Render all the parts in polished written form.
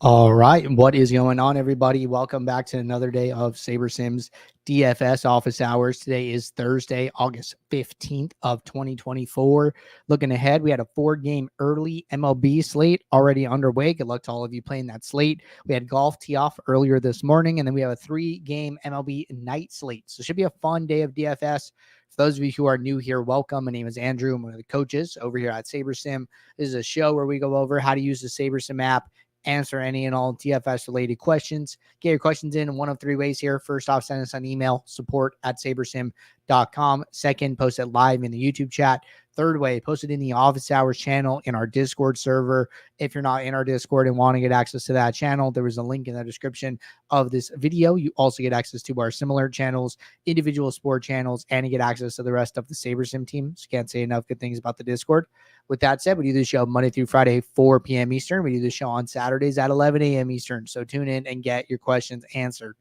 All right, what is going on, everybody? Welcome back to another day of Saber Sims DFS office hours. Today is Thursday, August 15th of 2024. Looking ahead, we had a 4-game early MLB slate already underway. Good luck to all of you playing that slate. We had golf tee off earlier this morning, and then we have a 3-game MLB night slate. So it should be a fun day of DFS. For those of you who are new here, welcome. My name is Andrew. I'm one of the coaches over here at Saber Sim. This is a show where we go over how to use the Saber Sim app, answer any and all DFS related questions. Get your questions in one of 3 ways here. First off, send us an email, support@sabersim.com. Second, post it live in the YouTube chat. Third way, post it in the office hours channel in our Discord server. If you're not in our Discord and want to get access to that channel, there is a link in the description of this video. You also get access to our similar channels, individual sport channels, and you get access to the rest of the Saber Sim team. So can't say enough good things about the Discord. With that said, we do this show Monday through Friday, 4 p.m. Eastern. We do this show on Saturdays at 11 a.m. Eastern. So tune in and get your questions answered.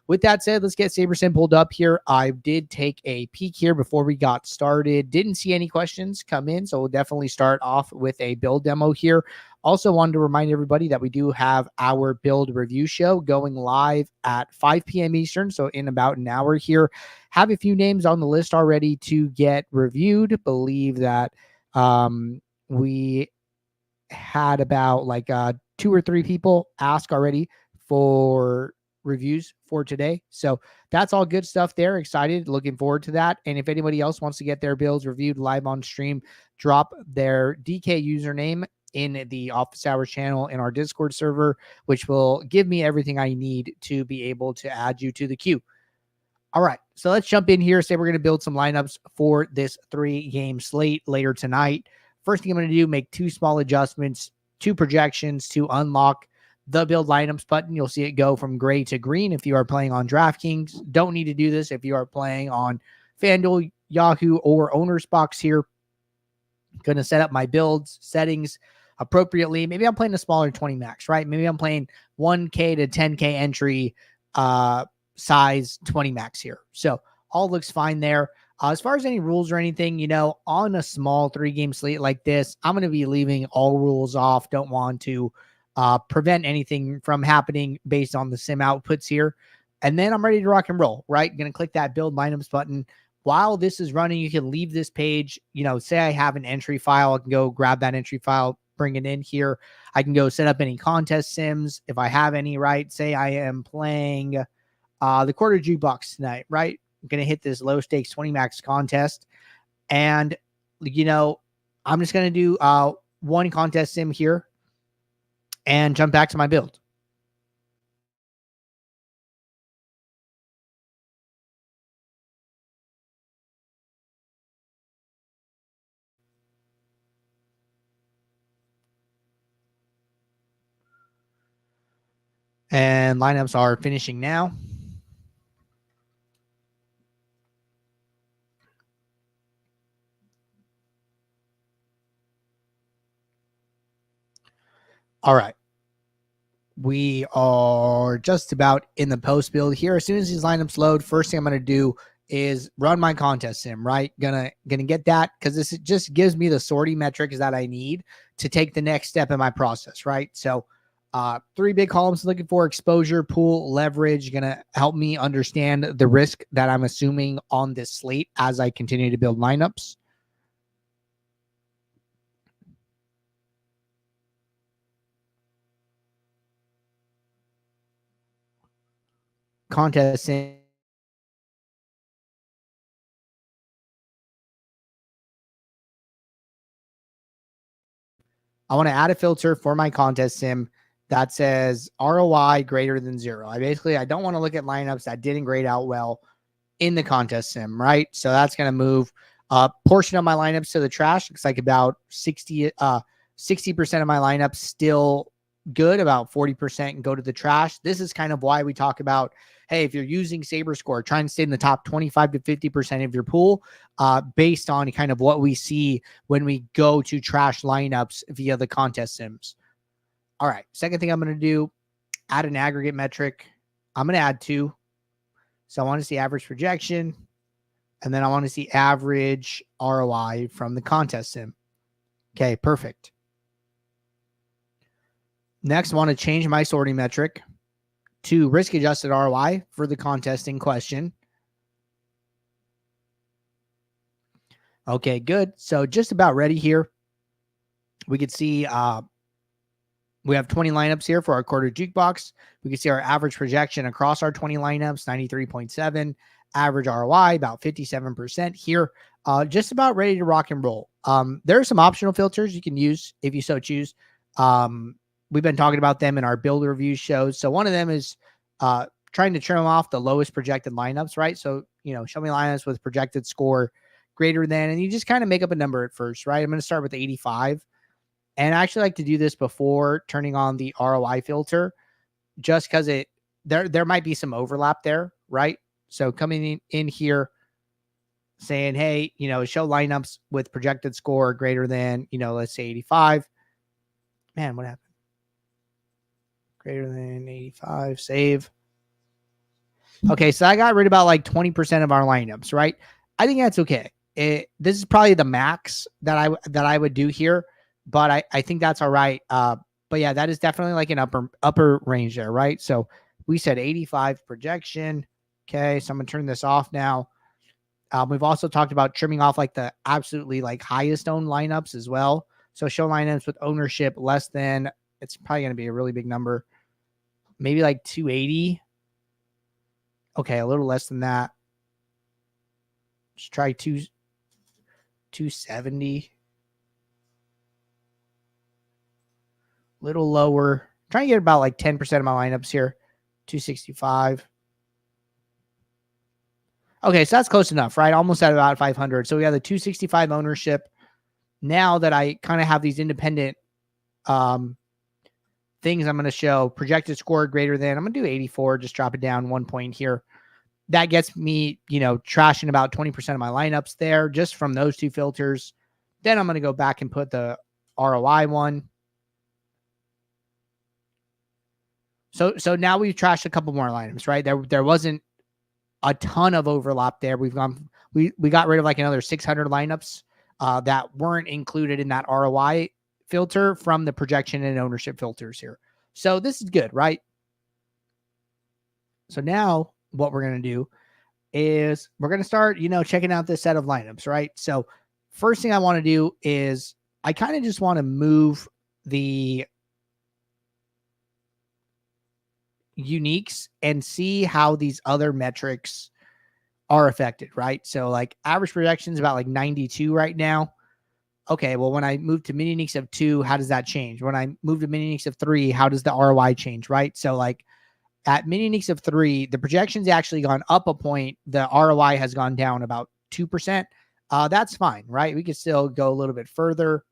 With that said, let's get Saber Sim pulled up here. I did take a peek here before we got started. Didn't see any questions come in, so we'll definitely start off with a build demo here. Also wanted to remind everybody that we do have our build review show going live at 5 p.m. Eastern, so in about an hour here. Have a few names on the list already to get reviewed. Believe that we had about like 2 or 3 people ask already for reviews for today. So that's all good stuff there. Excited, looking forward to that. And if anybody else wants to get their builds reviewed live on stream, drop their DK username in the office hours channel in our Discord server, which will give me everything I need to be able to add you to the queue. All right, so let's jump in here. Say we're going to build some lineups for this 3-game slate later tonight. First thing I'm going to do, make 2 small adjustments, 2 projections to unlock the build lineups button. You'll see it go from gray to green if you are playing on DraftKings. Don't need to do this if you are playing on FanDuel, Yahoo, or Owner's Box here. Going to set up my builds settings appropriately. Maybe I'm playing a smaller 20 max, right? Maybe I'm playing 1K to 10K entry size 20 max here. So all looks fine there. As far as any rules or anything, on a small 3-game slate like this, I'm going to be leaving all rules off. Don't want to prevent anything from happening based on the sim outputs here. And then I'm ready to rock and roll, right? Going to click that build lineups button. While this is running, you can leave this page. Say I have an entry file. I can go grab that entry file, bring it in here. I can go set up any contest sims if I have any, right? Say I am playing the quarter jukebox tonight, right? I'm going to hit this low stakes 20 max contest. And, I'm just going to do 1 contest sim here and jump back to my build. And lineups are finishing now. All right. We are just about in the post build here. As soon as these lineups load, first thing I'm going to do is run my contest sim, right? Gonna get that because this just gives me the sorting metrics that I need to take the next step in my process, right? So 3 big columns looking for: exposure, pool, leverage. Gonna help me understand the risk that I'm assuming on this slate as I continue to build lineups. Contest sim. I want to add a filter for my contest sim that says ROI greater than 0. I don't want to look at lineups that didn't grade out well in the contest sim, right? So that's going to move a portion of my lineups to the trash. Looks like about 60% of my lineups still good, about 40% can go to the trash. This is kind of why we talk about, hey, if you're using SaberScore, try and stay in the top 25 to 50% of your pool based on kind of what we see when we go to trash lineups via the contest sims. All right, second thing I'm going to do, add an aggregate metric. I'm going to add 2. So I want to see average projection, and then I want to see average ROI from the contest sim. Okay, perfect. Next, I want to change my sorting metric to risk-adjusted ROI for the contest in question. Okay, good. So just about ready here. We could see we have 20 lineups here for our quarter jukebox. We can see our average projection across our 20 lineups, 93.7. Average ROI, about 57% here. Just about ready to rock and roll. There are some optional filters you can use if you so choose. We've been talking about them in our build review shows. So one of them is trying to trim off the lowest projected lineups, right? So, show me lineups with projected score greater than, and you just kind of make up a number at first, right? I'm going to start with 85. And I actually like to do this before turning on the ROI filter, just because there might be some overlap there, right? So coming in here saying, hey, show lineups with projected score greater than, let's say 85. Man, what happened? Greater than 85, save. Okay, so I got rid of about like 20% of our lineups, right? I think that's okay. This is probably the max that I would do here, but I think that's all right. But yeah, that is definitely like an upper range there, right? So we said 85 projection. Okay, so I'm gonna turn this off now. We've also talked about trimming off like the absolutely like highest owned lineups as well. So show lineups with ownership less than, it's probably gonna be a really big number, maybe like 280. Okay, a little less than that. Let's try 270. Little lower. Trying to get about like 10% of my lineups here. 265. Okay, so that's close enough, right? Almost at about 500. So we have the 265 ownership. Now that I kind of have these independent things I'm going to show, projected score greater than, I'm going to do 84, just drop it down 1 point here. That gets me, trashing about 20% of my lineups there just from those two filters. Then I'm going to go back and put the ROI one. So now we've trashed a couple more lineups, right? There wasn't a ton of overlap there. We got rid of like another 600 lineups that weren't included in that ROI filter from the projection and ownership filters here. So this is good, right? So now what we're going to do is we're going to start, checking out this set of lineups, right? So first thing I want to do is I kind of just want to move the uniques and see how these other metrics are affected, right? So like average projection is about like 92 right now. Okay, well, when I move to mini uniques of 2, how does that change? When I move to mini uniques of 3, how does the ROI change, right? So like at mini uniques of 3, the projection's actually gone up a point. The ROI has gone down about 2%. That's fine, right? We could still go a little bit further.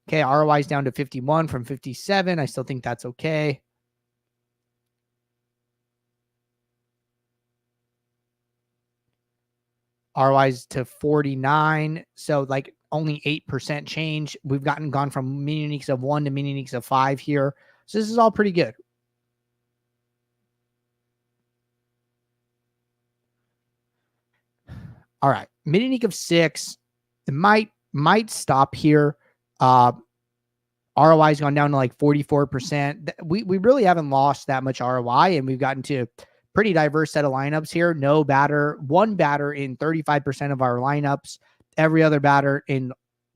Okay, ROI is down to 51 from 57. I still think that's okay. ROI is to 49. So like only 8% change. We've gone from mini uniques of 1 to mini uniques of 5 here. So this is all pretty good. All right, mini unique of 6. It might stop here. ROI has gone down to like 44%. We really haven't lost that much ROI, and we've gotten to pretty diverse set of lineups here. One batter in 35% of our lineups, every other batter in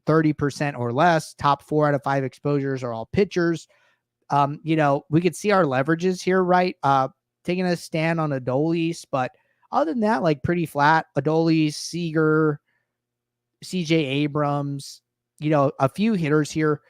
30% or less. Top 4 out of 5 exposures are all pitchers. We could see our leverages here, right? Taking a stand on Adolis, but other than that, like pretty flat. Adolis, Seager, CJ Abrams, a few hitters here.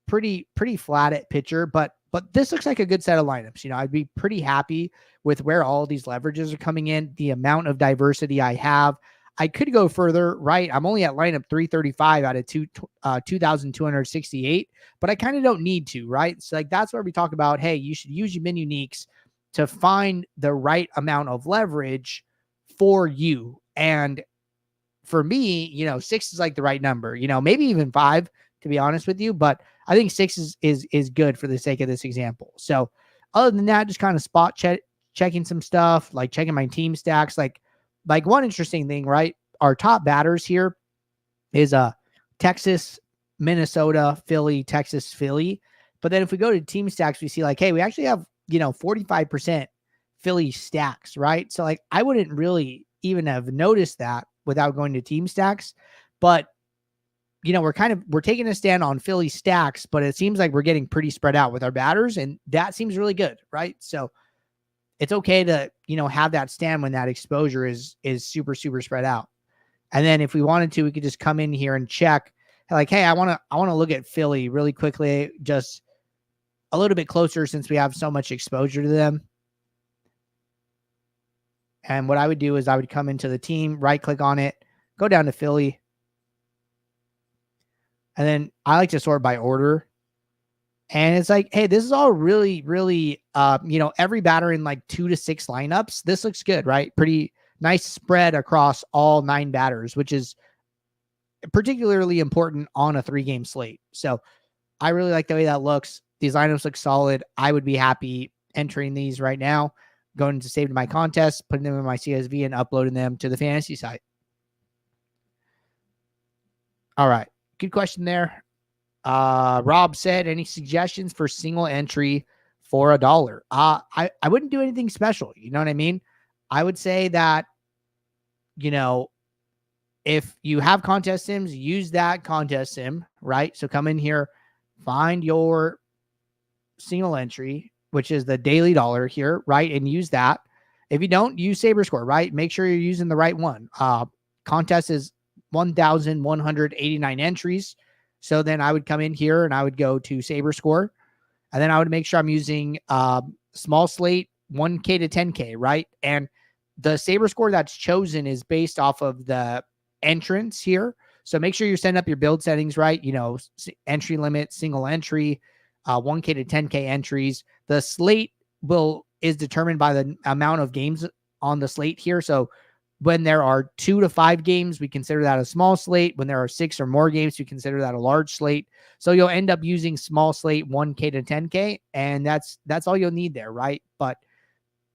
Pretty flat at pitcher, but this looks like a good set of lineups. I'd be pretty happy with where all these leverages are coming in, the amount of diversity I have. I could go further, right? I'm only at lineup 335 out of 2,268, but I kind of don't need to, right? So like that's where we talk about, hey, you should use your min uniques to find the right amount of leverage for you. And for me, 6 is like the right number, maybe even 5, to be honest with you, but I think 6 is good for the sake of this example. So other than that, just kind of spot checking some stuff, like checking my team stacks. Like one interesting thing, right? Our top batters here is Texas Minnesota, Philly, Texas, Philly. But then if we go to team stacks, we see like, hey, we actually have, 45% Philly stacks, right? So like I wouldn't really even have noticed that without going to team stacks. But we're taking a stand on Philly stacks, but it seems like we're getting pretty spread out with our batters, and that seems really good, right? So it's okay to, have that stand when that exposure is super, super spread out. And then if we wanted to, we could just come in here and check like, hey, I want to look at Philly really quickly, just a little bit closer since we have so much exposure to them. And what I would do is I would come into the team, right click on it, go down to Philly. And then I like to sort by order. And it's like, hey, this is all really, really, every batter in like 2 to 6 lineups. This looks good, right? Pretty nice spread across all 9 batters, which is particularly important on a 3-game slate. So I really like the way that looks. These lineups look solid. I would be happy entering these right now, going to save to my contest, putting them in my CSV and uploading them to the fantasy site. All right. Good question there. Rob said, any suggestions for single entry for $1? I wouldn't do anything special. You know what I mean? I would say that, if you have contest sims, use that contest sim, right? So come in here, find your single entry, which is the daily dollar here, right? And use that. If you don't, use Saber Score, right? Make sure you're using the right one. Contest is 1,189 entries. So then I would come in here and I would go to Saber Score. And then I would make sure I'm using small slate 1K to 10K, right? And the Saber Score that's chosen is based off of the entrance here. So make sure you set up your build settings right. Entry limit, single entry, 1K to 10K entries. The slate is determined by the amount of games on the slate here. So when there are 2 to 5 games, we consider that a small slate. When there are 6 or more games, we consider that a large slate. So you'll end up using small slate 1K to 10K, and that's all you'll need there, right? But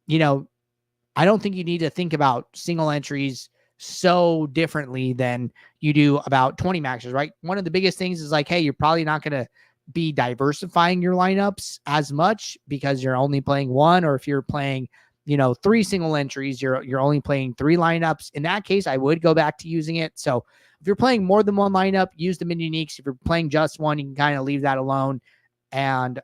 I don't think you need to think about single entries so differently than you do about 20 maxes, right? One of the biggest things is like, hey, you're probably not going to be diversifying your lineups as much because you're only playing one, or if you're playing 3 single entries, you're only playing 3 lineups. In that case, I would go back to using it. So if you're playing more than one lineup, use the mini uniques. If you're playing just one, you can kind of leave that alone. And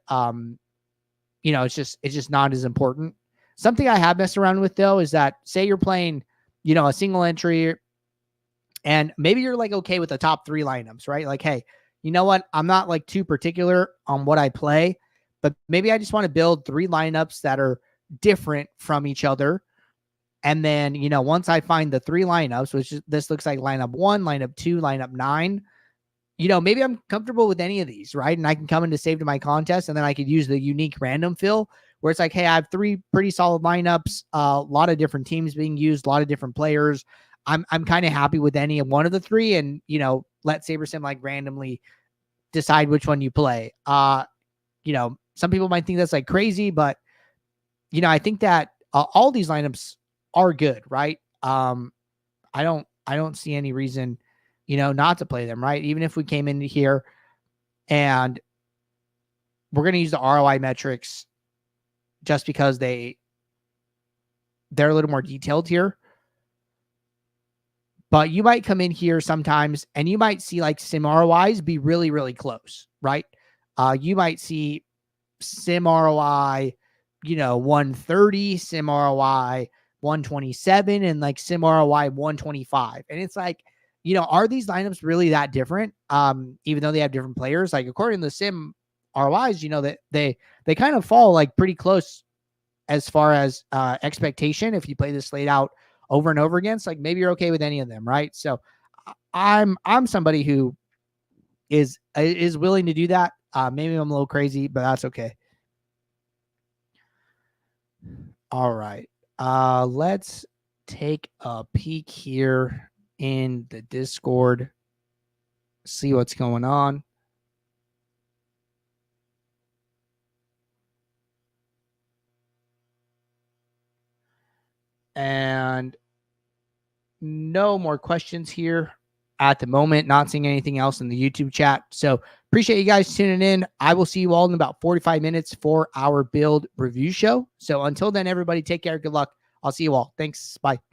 it's just not as important. Something I have messed around with though is that, say you're playing, a single entry, and maybe you're like okay with the top 3 lineups, right? Like, hey, you know what? I'm not like too particular on what I play, but maybe I just want to build 3 lineups that are different from each other. And then, once I find the 3 lineups, which this looks like lineup 1, lineup 2, lineup 9, maybe I'm comfortable with any of these, right? And I can come into save to my contest, and then I could use the unique random fill where it's like, hey, I have 3 pretty solid lineups, a lot of different teams being used, a lot of different players. I'm kind of happy with any one of the 3, and let SaberSim like randomly decide which one you play. Some people might think that's like crazy, but I think that all these lineups are good, right? I don't see any reason, not to play them, right? Even if we came into here and we're going to use the ROI metrics just because they're a little more detailed here. But you might come in here sometimes and you might see like sim ROIs be really, really close, right? You might see sim ROI, 130, sim ROI 127, and like sim ROI 125. And it's like, are these lineups really that different? Even though they have different players, like according to the sim ROIs, that they kind of fall like pretty close as far as expectation. If you play this slate out over and over again, it's like maybe you're okay with any of them, right? So I'm somebody who is willing to do that. Maybe I'm a little crazy, but that's okay. All right. Let's take a peek here in the Discord, see what's going on. And no more questions here. at the moment. Not seeing anything else in the YouTube chat. So appreciate you guys tuning in. I will see you all in about 45 minutes for our build review show. So until then, everybody, take care. Good luck. I'll see you all. Thanks. Bye.